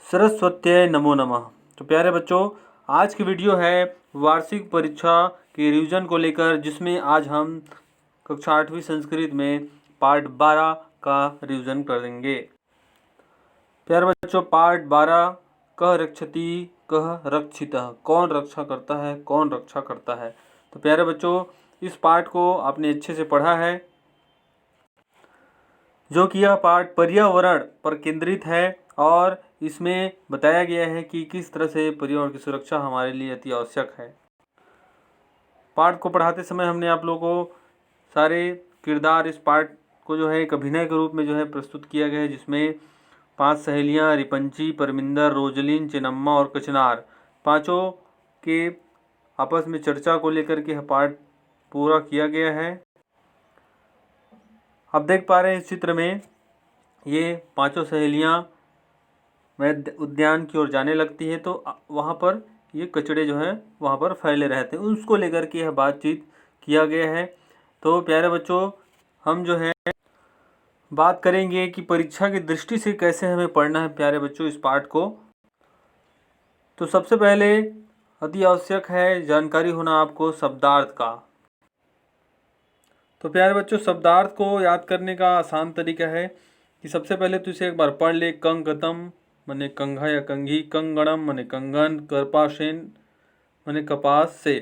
सरस्वत्यै नमो नमः। तो प्यारे बच्चों, आज की वीडियो है वार्षिक परीक्षा के रिवीजन को लेकर, जिसमें आज हम कक्षा 8वीं संस्कृत में पार्ट 12 का रिवीजन करेंगे। प्यारे बच्चों, पार्ट 12 कह रक्षति कह रक्षितः, कौन रक्षा करता है, कौन रक्षा करता है। तो प्यारे बच्चों, इस पार्ट को आपने अच्छे से पढ़ा है, जो कि यह पाठ पर्यावरण पर केंद्रित है और इसमें बताया गया है कि किस तरह से पर्यावरण की सुरक्षा हमारे लिए अति आवश्यक है। पाठ को पढ़ाते समय हमने आप लोगों को सारे किरदार इस पाठ को जो है एक अभिनय के रूप में जो है प्रस्तुत किया गया है, जिसमें 5 सहेलियां रिपंची, परमिंदर, रोजलिन, चिनम्मा और कचनार, पांचों के आपस में चर्चा को लेकर के यह पाठ पूरा किया गया है। आप देख पा रहे हैं इस चित्र में ये पांचों सहेलियां वैद्य उद्यान की ओर जाने लगती है, तो वहाँ पर ये कचड़े जो है वहाँ पर फैले रहते हैं, उसको लेकर के यह बातचीत किया गया है। तो प्यारे बच्चों, हम जो है बात करेंगे कि परीक्षा की दृष्टि से कैसे हमें पढ़ना है प्यारे बच्चों इस पाठ को। तो सबसे पहले अति आवश्यक है जानकारी होना आपको शब्दार्थ का। तो प्यारे बच्चों, शब्दार्थ को याद करने का आसान तरीका है कि सबसे पहले तो इसे एक बार पढ़ ले। कंगतम मने कंघा या कंघी, कंगणम मने कंगन, करपाशेन मने कपास से।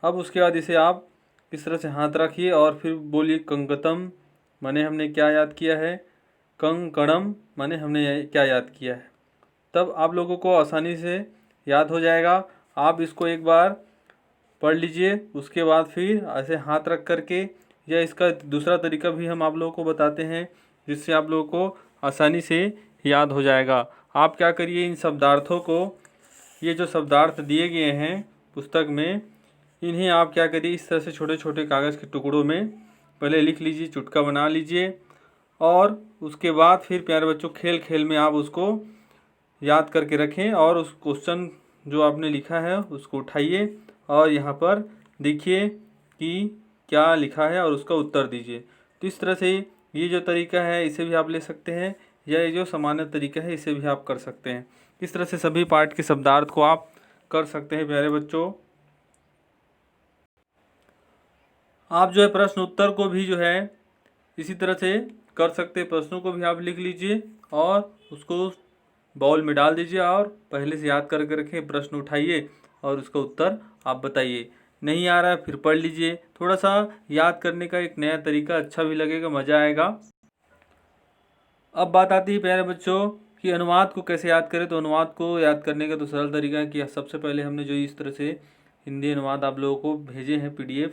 अब उसके बाद इसे आप इस तरह से हाथ रखिए और फिर बोलिए कंगतम मने हमने क्या याद किया है, कंकणम मने हमने क्या याद किया है। तब आप लोगों को आसानी से याद हो जाएगा। आप इसको एक बार पढ़ लीजिए, उसके बाद फिर ऐसे हाथ रख करके, या इसका दूसरा तरीका भी हम आप लोगों को बताते हैं जिससे आप लोगों को आसानी से याद हो जाएगा। आप क्या करिए, इन शब्दार्थों को, ये जो शब्दार्थ दिए गए हैं पुस्तक में, इन्हें आप क्या करिए इस तरह से छोटे छोटे कागज़ के टुकड़ों में पहले लिख लीजिए, चुटका बना लीजिए, और उसके बाद फिर प्यारे बच्चों खेल खेल में आप उसको याद करके रखें और उस क्वेश्चन जो आपने लिखा है उसको उठाइए और यहाँ पर देखिए कि क्या लिखा है और उसका उत्तर दीजिए। तो इस तरह से ये जो तरीका है इसे भी आप ले सकते हैं, या ये जो सामान्य तरीका है इसे भी आप कर सकते हैं। इस तरह से सभी पाठ के शब्दार्थ को आप कर सकते हैं प्यारे बच्चों। आप जो है प्रश्न उत्तर को भी जो है इसी तरह से कर सकते हैं। प्रश्नों को भी आप लिख लीजिए और उसको बाउल में डाल दीजिए और पहले से याद करके रखें। प्रश्न उठाइए और उसका उत्तर आप बताइए। नहीं आ रहा है फिर पढ़ लीजिए। थोड़ा सा याद करने का एक नया तरीका, अच्छा भी लगेगा, मज़ा आएगा। अब बात आती है प्यारे बच्चों कि अनुवाद को कैसे याद करें। तो अनुवाद को याद करने का तो सरल तरीका है कि सबसे पहले हमने जो इस तरह से हिंदी अनुवाद आप लोगों को भेजे हैं PDF,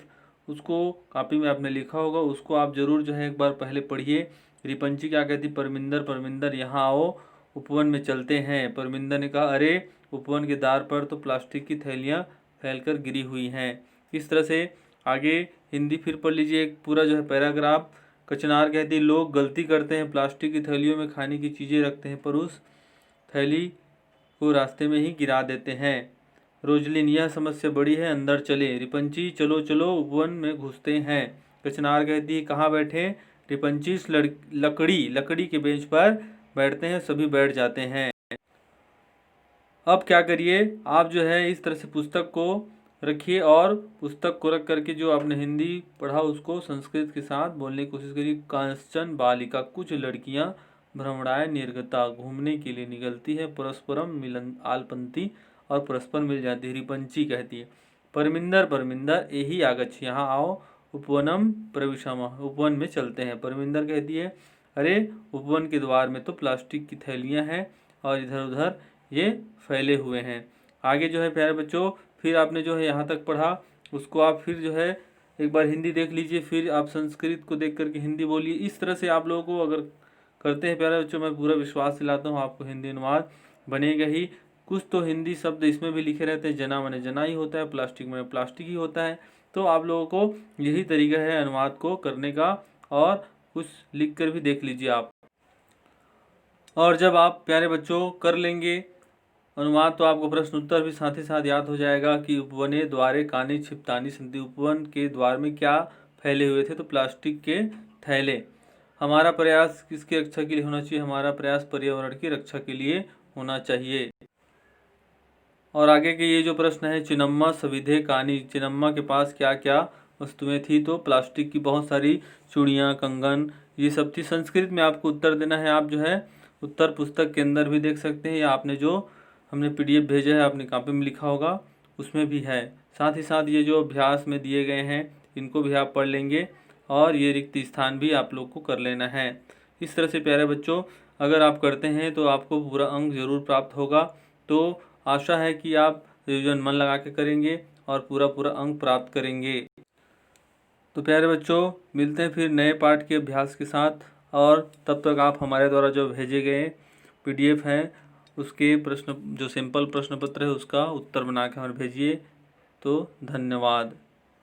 उसको कापी में आपने लिखा होगा, उसको आप ज़रूर जो है एक बार पहले पढ़िए। रिपंची क्या कहती, परमिंदर परमिंदर यहाँ आओ, उपवन में चलते हैं। परमिंदर ने कहा, अरे उपवन के द्वार पर तो प्लास्टिक की थैलियाँ फैलकर गिरी हुई हैं। इस तरह से आगे हिंदी फिर पढ़ लीजिए, एक पूरा जो है पैराग्राफ। कचनार कहती, लोग गलती करते हैं, प्लास्टिक की थैलियों में खाने की चीज़ें रखते हैं पर उस थैली को रास्ते में ही गिरा देते हैं। रोजलिन, यह समस्या बड़ी है, अंदर चले। रिपंची, चलो चलो उपवन में घुसते हैं। कचनार कहती है, कहाँ बैठे। रिपंची, लकड़ी के बेंच पर बैठते हैं। सभी बैठ जाते हैं। अब क्या करिए, आप जो है इस तरह से पुस्तक को रखिए और पुस्तक को रख करके जो आपने हिंदी पढ़ा उसको संस्कृत के साथ बोलने की कोशिश करिए। कांचन बालिका, कुछ लड़कियां भ्रमणाय निर्गता, घूमने के लिए निकलती है। परस्परम मिलन आलपंती, और परस्पर मिल जाती है। रिपंची कहती है, परमिंदर परमिंदर एही आगच्छ, यहाँ आओ। उपवनम प्रविशामः, उपवन में चलते हैं। परमिंदर कहती है, अरे उपवन के द्वार में तो प्लास्टिक की थैलियाँ हैं और इधर उधर ये फैले हुए हैं। आगे जो है प्यारे बच्चों, फिर आपने जो है यहाँ तक पढ़ा उसको आप फिर जो है एक बार हिंदी देख लीजिए, फिर आप संस्कृत को देख करके हिंदी बोलिए। इस तरह से आप लोगों को अगर करते हैं प्यारे बच्चों, मैं पूरा विश्वास दिलाता हूँ आपको हिंदी अनुवाद बनेगा ही। कुछ तो हिंदी शब्द इसमें भी लिखे रहते हैं, जना मने जना ही होता है, प्लास्टिक में प्लास्टिक ही होता है। तो आप लोगों को यही तरीका है अनुवाद को करने का, और कुछ लिख कर भी देख लीजिए आप। और जब आप प्यारे बच्चों कर लेंगे अनुवाद, तो आपको प्रश्न उत्तर भी साथ ही साथ याद हो जाएगा कि उपवने द्वारे कानि छिपतानी संति, उपवन के द्वार में क्या फैले हुए थे, तो प्लास्टिक के थैले। हमारा प्रयास किसकी रक्षा के लिए होना चाहिए, हमारा प्रयास पर्यावरण की रक्षा के लिए होना चाहिए। और आगे के ये जो प्रश्न है, चिन्नम्मा सविधे कानि, चिन्नम्मा के पास क्या क्या वस्तुएं थी? तो प्लास्टिक की बहुत सारी चूड़ियाँ, कंगन, ये सब थी। संस्कृत में आपको उत्तर देना है। आप जो है उत्तर पुस्तक के अंदर भी देख सकते हैं, या आपने जो हमने PDF भेजा है आपने कॉपी में लिखा होगा उसमें भी है। साथ ही साथ ये जो अभ्यास में दिए गए हैं इनको भी आप पढ़ लेंगे, और ये रिक्त स्थान भी आप लोग को कर लेना है। इस तरह से प्यारे बच्चों, अगर आप करते हैं तो आपको पूरा अंक जरूर प्राप्त होगा। तो आशा है कि आप रिवीजन मन लगा के करेंगे और पूरा अंक प्राप्त करेंगे। तो प्यारे बच्चों, मिलते हैं फिर नए पाठ के अभ्यास के साथ, और तब तक आप हमारे द्वारा जो भेजे गए PDF हैं उसके प्रश्न, जो सिंपल प्रश्न पत्र है उसका उत्तर बना के हमें भेजिए। तो धन्यवाद।